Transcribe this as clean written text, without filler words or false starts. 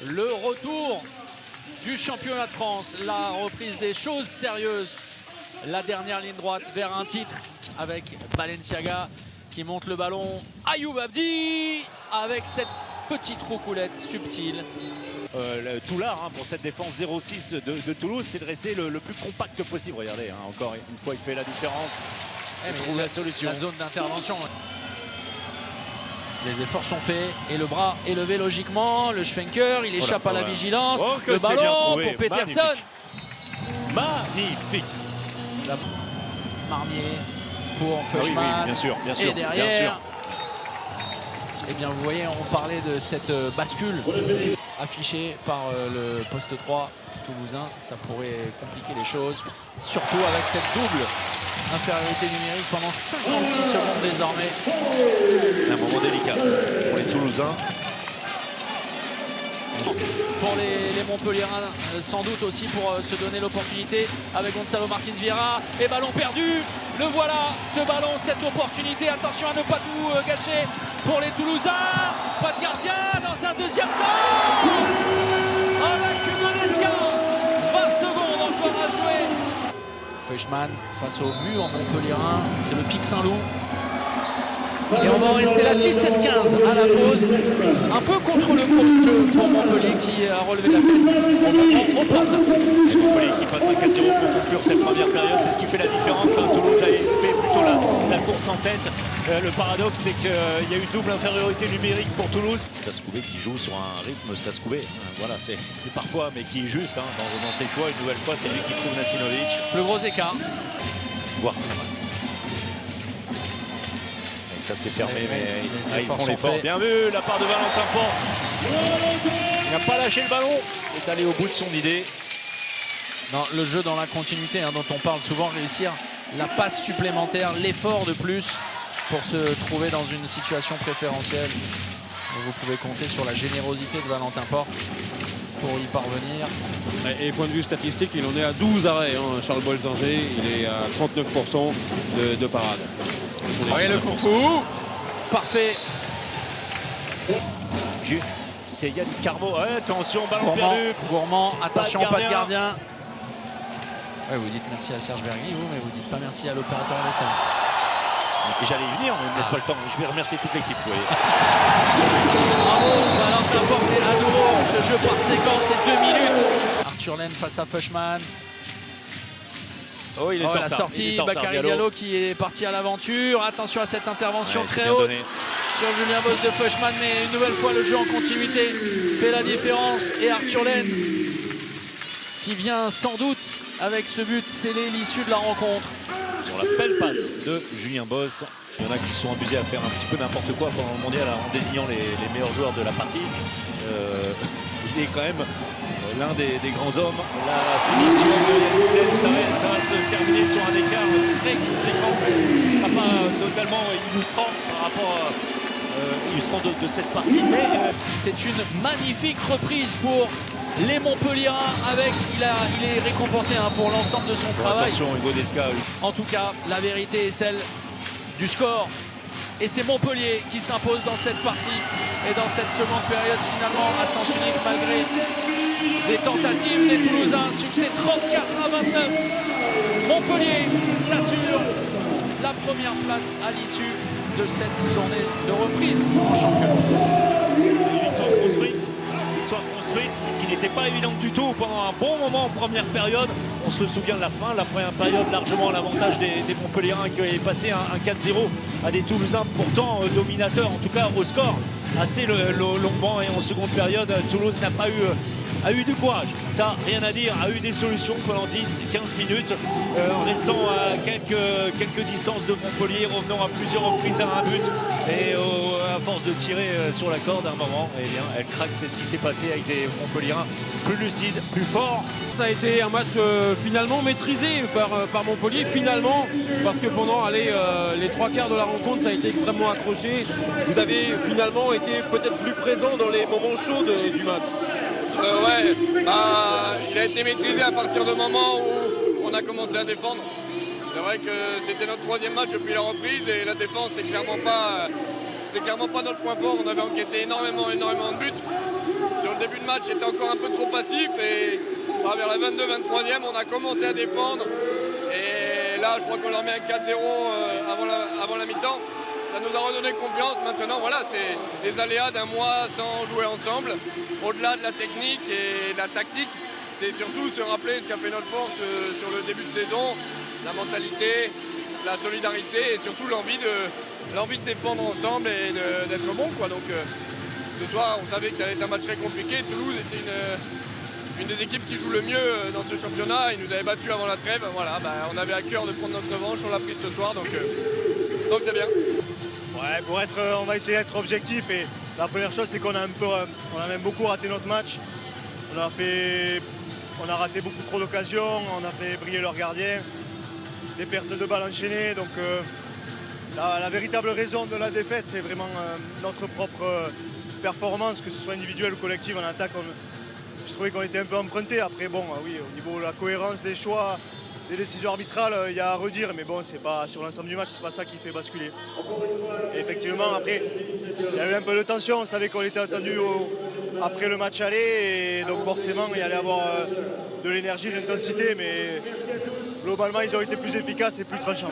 Le retour du championnat de France, la reprise des choses sérieuses. La dernière ligne droite vers un titre avec Balenciaga qui monte le ballon. Ayoub Abdi avec cette petite roucoulette subtile. Tout l'art pour cette défense 0-6 de Toulouse, c'est de rester le plus compact possible. Regardez, encore une fois, il fait la différence. Il trouve la solution. La zone d'intervention. Les efforts sont faits et le bras est levé logiquement. Le Schwenker, il échappe à la vigilance. Oh, le ballon pour Peterson. Magnifique. Marmier pour Feuchmann. Oui, bien sûr, bien sûr. Et derrière, bien sûr. Eh bien, vous voyez, on parlait de cette bascule affichée par le poste 3 toulousain. Ça pourrait compliquer les choses, surtout avec cette double infériorité numérique pendant 56 secondes désormais. Un moment délicat pour les Toulousains. Pour les Montpelliérains, sans doute aussi pour se donner l'opportunité avec Gonzalo Martins Vieira. Et ballon perdu, le voilà, ce ballon, cette opportunité. Attention à ne pas tout gâcher pour les Toulousains. Pas de gardien dans un deuxième temps. Avec Hugo 20 secondes encore à jouer. Feuchmann face au mur Montpelliérain, c'est le Pic Saint-Loup. Et on va en rester là 17-15 à la pause. Un peu contre le cours de jeu pour Montpellier qui a relevé la tête. On parle. Montpellier qui passe un 4-0 pour conclure cette première période, c'est ce qui fait la différence. Toulouse a fait plutôt la course en tête. Le paradoxe, c'est qu'il y a eu double infériorité numérique pour Toulouse. Stascoubé qui joue sur un rythme Stascoubé. Voilà, c'est parfois, mais qui est juste dans ses choix. Une nouvelle fois, c'est lui qui trouve Nasinovic. Le gros écart. Voir. Ça s'est fermé, mais ils font l'effort. Bien vu, la part de Valentin Porte. Il n'a pas lâché le ballon. Il est allé au bout de son idée. Non, le jeu dans la continuité dont on parle souvent, réussir la passe supplémentaire, l'effort de plus pour se trouver dans une situation préférentielle. Et vous pouvez compter sur la générosité de Valentin Porte pour y parvenir. Et point de vue statistique, il en est à 12 arrêts. Charles Bolzinger, il est à 39% de parade. Voyez le coup parfait. C'est Yann Carmo. Attention, ballon Gourmand, perdu. Gourmand, attention, pas de gardien. Ouais, vous dites merci à Serge Bergui, mais vous dites pas merci à l'opérateur de l'essai. J'allais y venir, mais il ne me laisse pas le temps. Je vais remercier toute l'équipe. Bravo, Valentin Porte à nouveau. Ce jeu par séquence, c'est 2 minutes. Arthur Laine face à Feuchmann. Oh, il est la sortie, Bakary Diallo qui est parti à l'aventure. Attention à cette intervention très haute sur Julien Boss de Feuchmann, mais une nouvelle fois le jeu en continuité fait la différence. Et Arthur Laine qui vient sans doute avec ce but sceller l'issue de la rencontre. Sur la belle passe de Julien Boss. Il y en a qui sont abusés à faire un petit peu n'importe quoi pendant le mondial en désignant les meilleurs joueurs de la partie. Il est quand même l'un des grands hommes. La finition de Yannis Laine, ça va se terminer sur un écart très conséquent. Il ne sera pas totalement illustrant par rapport illustrant de cette partie. Mais c'est une magnifique reprise pour les Montpelliérains. Il est récompensé pour l'ensemble de son travail. Attention, Hugo Desca. En tout cas, la vérité est celle du score. Et c'est Montpellier qui s'impose dans cette partie et dans cette seconde période finalement à sens unique malgré des tentatives des Toulousains. Succès 34-29. Montpellier s'assure la première place à l'issue de cette journée de reprise en championnat. Victoire construite qui n'était pas évidente du tout pendant un bon moment en première période. On se souvient de la fin, la première période largement à l'avantage des Montpelliérains qui avaient passé un 4-0 à des Toulousains pourtant dominateurs, en tout cas au score assez longuement. Et en seconde période, Toulouse n'a pas eu du courage. Ça, rien à dire, a eu des solutions pendant 10-15 minutes en restant à quelques distances de Montpellier, revenant à plusieurs reprises à un but. Et à force de tirer sur la corde à un moment, eh bien, elle craque. C'est ce qui s'est passé avec des Montpelliérains plus lucides, plus forts. Ça a été un match finalement maîtrisé par Montpellier, finalement, parce que pendant les 3 quarts de la rencontre, ça a été extrêmement accroché. Vous avez finalement été peut-être plus présent dans les moments chauds du match. Il a été maîtrisé à partir du moment où on a commencé à défendre. C'est vrai que c'était notre 3e match depuis la reprise et la défense, c'était clairement pas notre point fort. On avait encaissé énormément de buts. Sur le début début de match était encore un peu trop passif et vers la 22-23e, on a commencé à défendre. Et là, je crois qu'on leur met un 4-0 avant la mi-temps. Ça nous a redonné confiance. Maintenant, voilà, c'est les aléas d'un mois sans jouer ensemble. Au-delà de la technique et de la tactique, c'est surtout se rappeler ce qu'a fait notre force sur le début de saison, la mentalité, la solidarité et surtout l'envie de défendre ensemble et d'être bon, quoi. Donc ce soir, on savait que ça allait être un match très compliqué. Toulouse était une des équipes qui joue le mieux dans ce championnat. Ils nous avaient battus avant la trêve. Voilà, on avait à cœur de prendre notre revanche. On l'a pris ce soir, donc c'est bien. Ouais, on va essayer d'être objectif. Et la première chose, c'est qu'on a même beaucoup raté notre match. On a raté beaucoup trop d'occasions. On a fait briller leur gardien. Des pertes de balles enchaînées. Donc la véritable raison de la défaite, c'est vraiment notre propre performance, que ce soit individuelle ou collective en attaque. Je trouvais qu'on était un peu emprunté. Après, bon, oui, au niveau de la cohérence des choix, des décisions arbitrales, il y a à redire. Mais bon, c'est pas sur l'ensemble du match, c'est pas ça qui fait basculer. Et effectivement, après, il y a eu un peu de tension. On savait qu'on était attendu après le match aller. Et donc forcément, il y allait avoir de l'énergie, de l'intensité. Mais globalement, ils ont été plus efficaces et plus tranchants.